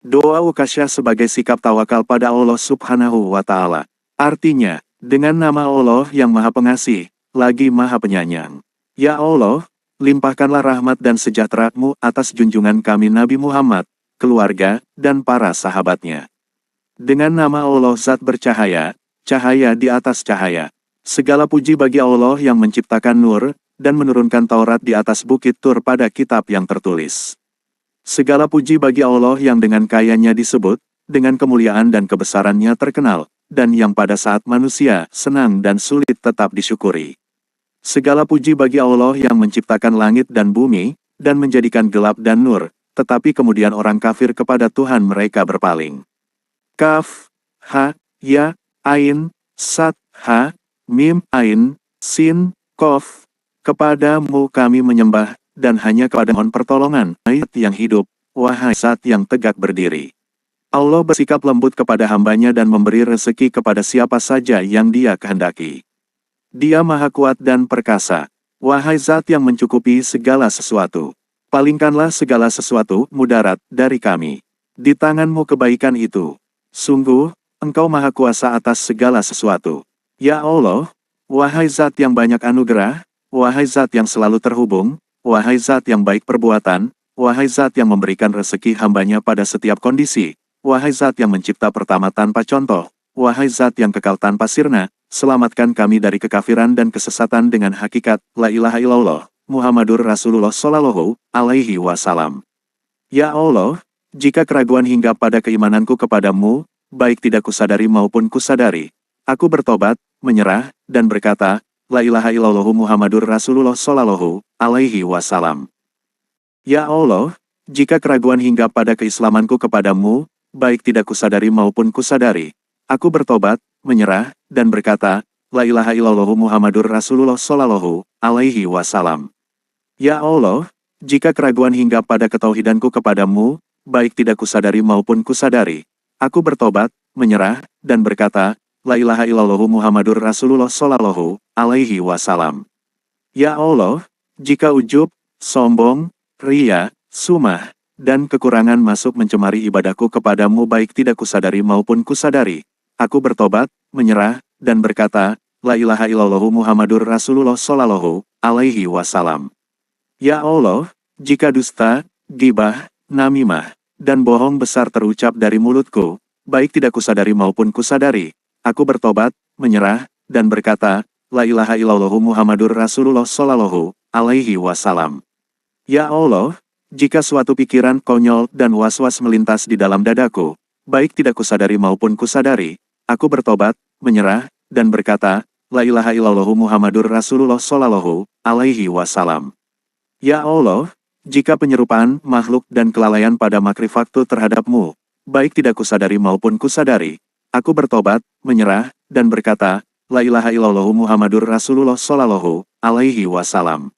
Doa Ukasha sebagai sikap tawakal pada Allah Subhanahu wa Ta'ala. Artinya, dengan nama Allah yang Maha Pengasih, lagi Maha Penyayang. Ya Allah, limpahkanlah rahmat dan sejahtera-Mu atas junjungan kami Nabi Muhammad, keluarga, dan para sahabatnya. Dengan nama Allah Zat bercahaya, cahaya di atas cahaya. Segala puji bagi Allah yang menciptakan nur, dan menurunkan Taurat di atas bukit Tur pada kitab yang tertulis. Segala puji bagi Allah yang dengan kayanya disebut, dengan kemuliaan dan kebesarannya terkenal, dan yang pada saat manusia senang dan sulit tetap disyukuri. Segala puji bagi Allah yang menciptakan langit dan bumi, dan menjadikan gelap dan nur, tetapi kemudian orang kafir kepada Tuhan mereka berpaling. Kaf, Ha, Ya, Ain, Sad, Ha, Mim, Ain, Sin, Kof. Kepadamu kami menyembah, dan hanya kepada mohon pertolongan, ayat yang hidup, wahai Zat yang tegak berdiri. Allah bersikap lembut kepada hambanya dan memberi rezeki kepada siapa saja yang Dia kehendaki. Dia Maha Kuat dan Perkasa. Wahai Zat yang mencukupi segala sesuatu. Palingkanlah segala sesuatu mudarat dari kami. Di tangan-Mu kebaikan itu. Sungguh, Engkau Maha Kuasa atas segala sesuatu. Ya Allah, wahai Zat yang banyak anugerah, wahai Zat yang selalu terhubung, wahai Zat yang baik perbuatan, wahai Zat yang memberikan rezeki hambanya pada setiap kondisi, wahai Zat yang mencipta pertama tanpa contoh, wahai Zat yang kekal tanpa sirna, selamatkan kami dari kekafiran dan kesesatan dengan hakikat, La ilaha illallah, Muhammadur Rasulullah Shallallahu Alaihi Wasallam. Ya Allah, jika keraguan hingga pada keimananku kepadamu, baik tidak kusadari maupun kusadari, aku bertobat, menyerah, dan berkata, La ilaha illallah Muhammadur Rasulullah Shallallahu Alaihi Wasallam. Ya Allah, jika keraguan hingga pada keislamanku kepadamu, baik tidak kusadari maupun kusadari, aku bertobat, menyerah, dan berkata, La ilaha illallah Muhammadur Rasulullah Shallallahu Alaihi Wasallam. Ya Allah, jika keraguan hingga pada ketauhidanku kepadamu, baik tidak kusadari maupun kusadari, aku bertobat, menyerah, dan berkata, La ilaha illallah Muhammadur Rasulullah Shallallahu Alaihi Wasallam. Ya Allah, jika ujub, sombong, ria, sumah, dan kekurangan masuk mencemari ibadahku kepadamu baik tidak kusadari maupun kusadari, aku bertobat, menyerah, dan berkata, La ilaha illallah Muhammadur Rasulullah Shallallahu Alaihi Wasallam. Ya Allah, jika dusta, gibah, namimah, dan bohong besar terucap dari mulutku, baik tidak kusadari maupun kusadari, aku bertobat, menyerah, dan berkata, La ilaha illallah Muhammadur Rasulullah Shallallahu Alaihi Wasallam. Ya Allah, jika suatu pikiran konyol dan was-was melintas di dalam dadaku, baik tidak kusadari maupun kusadari, aku bertobat, menyerah, dan berkata, La ilaha illallah Muhammadur Rasulullah Shallallahu Alaihi Wasallam. Ya Allah, jika penyerupaan makhluk dan kelalaian pada makrifatu terhadapmu, baik tidak kusadari maupun kusadari, aku bertobat, menyerah, dan berkata, La ilaha illallah Muhammadur Rasulullah Shallallahu Alaihi Wasallam.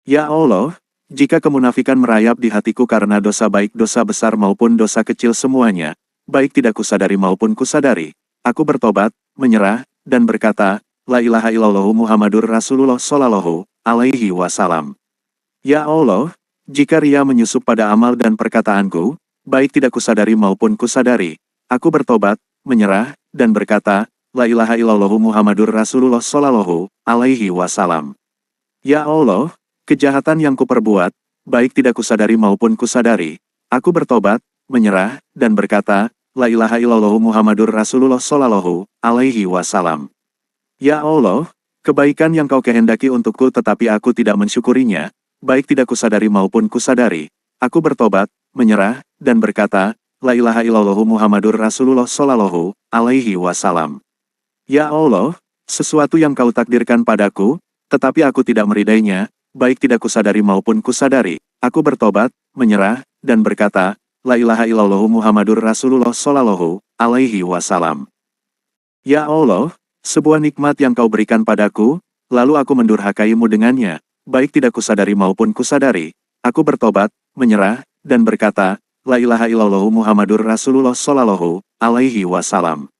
Ya Allah, jika kemunafikan merayap di hatiku karena dosa baik dosa besar maupun dosa kecil semuanya, baik tidak kusadari maupun kusadari, aku bertobat, menyerah, dan berkata, La ilaha illallah Muhammadur Rasulullah Shallallahu Alaihi Wasallam. Ya Allah, jika ria menyusup pada amal dan perkataanku, baik tidak kusadari maupun kusadari, aku bertobat, menyerah, dan berkata, La ilaha illallah Muhammadur Rasulullah Shallallahu Alaihi Wasallam. Ya Allah, kejahatan yang kuperbuat, baik tidak kusadari maupun kusadari, aku bertobat, menyerah, dan berkata, La ilaha illallah Muhammadur Rasulullah Shallallahu Alaihi Wasallam. Ya Allah, kebaikan yang Kau kehendaki untukku tetapi aku tidak mensyukurinya, baik tidak kusadari maupun kusadari, aku bertobat, menyerah, dan berkata, La ilaha illallah Muhammadur Rasulullah Shallallahu Alaihi Wasallam. Ya Allah, sesuatu yang Kau takdirkan padaku, tetapi aku tidak meridainya, baik tidak kusadari maupun kusadari, aku bertobat, menyerah, dan berkata, La ilaha illallah Muhammadur Rasulullah Shallallahu Alaihi Wasallam. Ya Allah, sebuah nikmat yang Kau berikan padaku, lalu aku mendurhakaimu dengannya, baik tidak kusadari maupun kusadari, aku bertobat, menyerah, dan berkata, La ilaha illallah Muhammadur Rasulullah Shallallahu Alaihi Wasallam.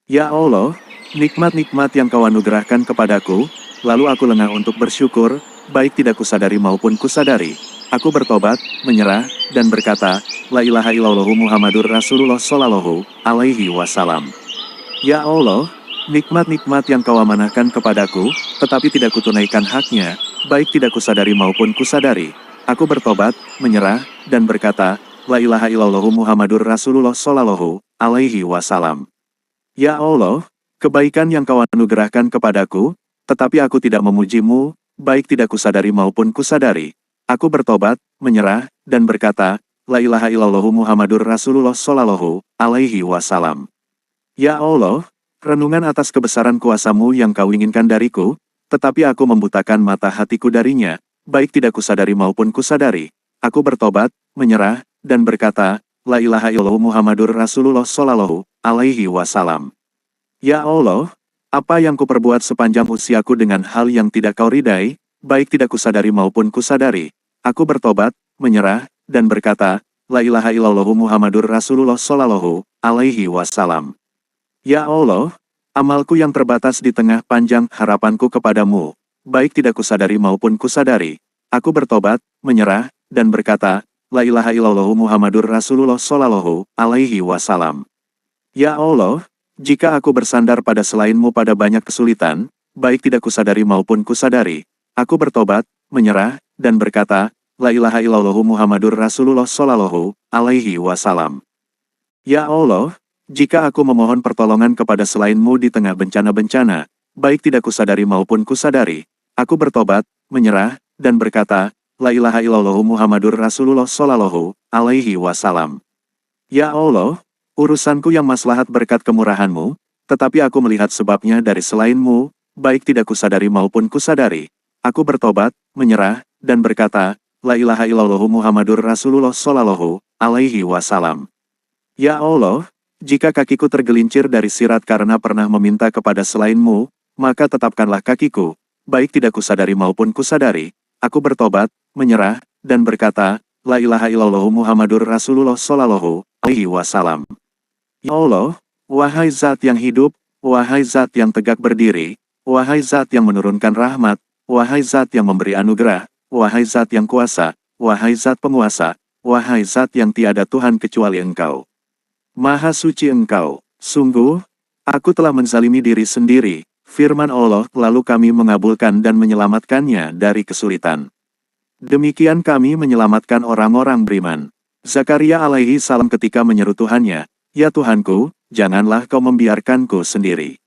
Ya Allah, nikmat-nikmat yang Kau anugerahkan kepadaku, lalu aku lengah untuk bersyukur, baik tidak kusadari maupun kusadari, Aku bertobat, menyerah, dan berkata, La ilaha illallah Muhammadur Rasulullah Sallallahu Alaihi Wasallam. Ya Allah, nikmat-nikmat yang kau amanahkan kepadaku, tetapi tidak kutunaikan haknya, baik tidak kusadari maupun kusadari. Aku bertobat, menyerah, dan berkata, La ilaha illallah Muhammadur Rasulullah Sallallahu Alaihi Wasallam. Ya Allah, kebaikan yang kau anugerahkan kepadaku, tetapi aku tidak memujimu, baik tidak kusadari maupun kusadari. Aku bertobat, menyerah, dan berkata, La ilaha illallah Muhammadur Rasulullah Sallallahu Alaihi Wasallam. Ya Allah, renungan atas kebesaran kuasa-Mu yang kau inginkan dariku, tetapi aku membutakan mata hatiku darinya, baik tidak kusadari maupun kusadari. Aku bertobat, menyerah, dan berkata, La ilaha illallah Muhammadur Rasulullah Sallallahu Alaihi Wasallam. Ya Allah, apa yang kuperbuat sepanjang usiaku dengan hal yang tidak kau ridai, baik tidak kusadari maupun kusadari. Aku bertobat, menyerah, dan berkata, La ilaha illallah Muhammadur Rasulullah Sallallahu Alaihi Wasallam. Ya Allah, amalku yang terbatas di tengah panjang harapanku kepadamu, baik tidak kusadari maupun kusadari. Aku bertobat, menyerah, dan berkata, La ilaha illallah Muhammadur Rasulullah Sallallahu Alaihi Wasallam. Ya Allah, jika aku bersandar pada selain-Mu pada banyak kesulitan, baik tidak kusadari maupun kusadari, aku bertobat, menyerah, dan berkata, La ilaha illallah Muhammadur Rasulullah Sallallahu Alaihi Wasallam. Ya Allah, jika aku memohon pertolongan kepada selain-Mu di tengah bencana-bencana, baik tidak kusadari maupun kusadari, aku bertobat, menyerah, dan berkata, La ilaha illallah Muhammadur Rasulullah Sallallahu Alaihi Wasallam. Ya Allah, urusanku yang maslahat berkat kemurahan-Mu, tetapi aku melihat sebabnya dari selain-Mu, baik tidak kusadari maupun kusadari. Aku bertobat, menyerah, dan berkata, La ilaha illallah Muhammadur Rasulullah Sallallahu Alaihi Wasallam. Ya Allah, jika kakiku tergelincir dari sirat karena pernah meminta kepada selain-Mu, maka tetapkanlah kakiku, baik tidak kusadari maupun kusadari. Aku bertobat, menyerah, dan berkata, La ilaha illallah Muhammadur Rasulullah Sallallahu Alaihi Wasallam. Ya Allah, wahai Zat yang hidup, wahai Zat yang tegak berdiri, wahai Zat yang menurunkan rahmat, wahai Zat yang memberi anugerah, wahai Zat yang kuasa, wahai Zat penguasa, wahai Zat yang tiada Tuhan kecuali Engkau. Maha suci Engkau, sungguh, aku telah menzalimi diri sendiri, firman Allah, lalu kami mengabulkan dan menyelamatkannya dari kesulitan. Demikian kami menyelamatkan orang-orang beriman. Zakaria alaihi salam ketika menyeru Tuhannya, Ya Tuhanku, janganlah kau membiarkanku sendiri.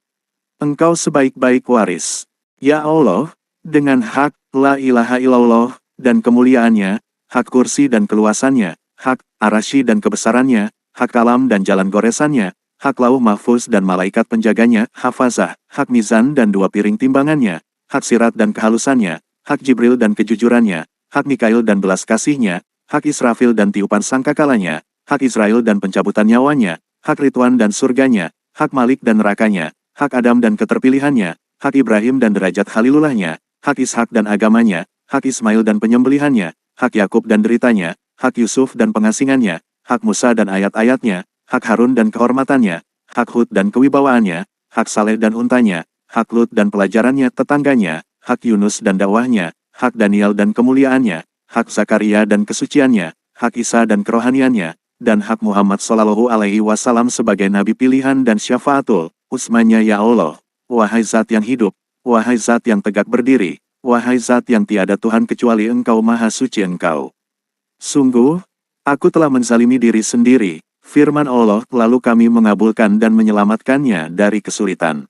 Engkau sebaik-baik waris. Ya Allah, dengan hak, la ilaha illallah, dan kemuliaannya, hak kursi dan keluasannya, hak arasy dan kebesarannya, hak alam dan jalan goresannya, hak lauh mahfuz dan malaikat penjaganya, hafazah, hak mizan dan dua piring timbangannya, hak sirat dan kehalusannya, hak Jibril dan kejujurannya, hak Mikail dan belas kasihnya, hak Israfil dan tiupan sangkakalanya, hak Israel dan pencabutan nyawanya, hak Ridwan dan surganya, hak Malik dan nerakanya, hak Adam dan keterpilihannya, hak Ibrahim dan derajat halilullahnya, hak Ishak dan agamanya, hak Ismail dan penyembelihannya, hak Yakub dan deritanya, hak Yusuf dan pengasingannya, hak Musa dan ayat-ayatnya, hak Harun dan kehormatannya, hak Hud dan kewibawaannya, hak Saleh dan untanya, hak Lut dan pelajarannya tetangganya, hak Yunus dan dakwahnya, hak Daniel dan kemuliaannya, hak Zakaria dan kesuciannya, hak Isa dan kerohaniannya, dan hak Muhammad Sallallahu Alaihi Wasallam sebagai Nabi pilihan dan syafaatul Utsmanya. Ya Allah, wahai Zat yang hidup, wahai Zat yang tegak berdiri, wahai Zat yang tiada Tuhan kecuali Engkau, maha suci Engkau. Sungguh, aku telah menzalimi diri sendiri, firman Allah, lalu kami mengabulkan dan menyelamatkannya dari kesulitan.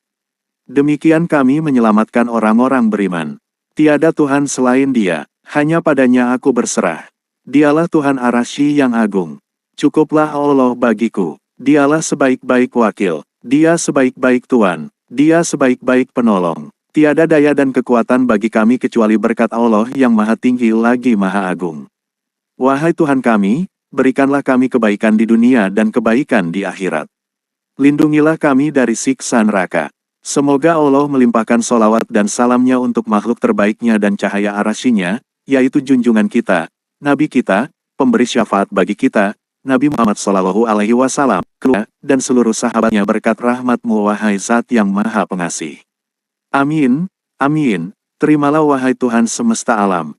Demikian kami menyelamatkan orang-orang beriman. Tiada Tuhan selain Dia, hanya padanya aku berserah. Dialah Tuhan arasy yang agung. Cukuplah Allah bagiku. Dialah sebaik-baik wakil. Dia sebaik-baik Tuan. Dia sebaik-baik penolong. Tiada daya dan kekuatan bagi kami kecuali berkat Allah yang maha tinggi lagi maha agung. Wahai Tuhan kami, berikanlah kami kebaikan di dunia dan kebaikan di akhirat. Lindungilah kami dari siksa neraka. Semoga Allah melimpahkan solawat dan salamnya untuk makhluk terbaiknya dan cahaya arasy-Nya, yaitu junjungan kita, Nabi kita, pemberi syafaat bagi kita, Nabi Muhammad Sallallahu Alaihi Wasallam, keluarga, dan seluruh sahabatnya berkat rahmat-Mu wahai Zat yang maha pengasih. Amin, amin, terimalah wahai Tuhan semesta alam.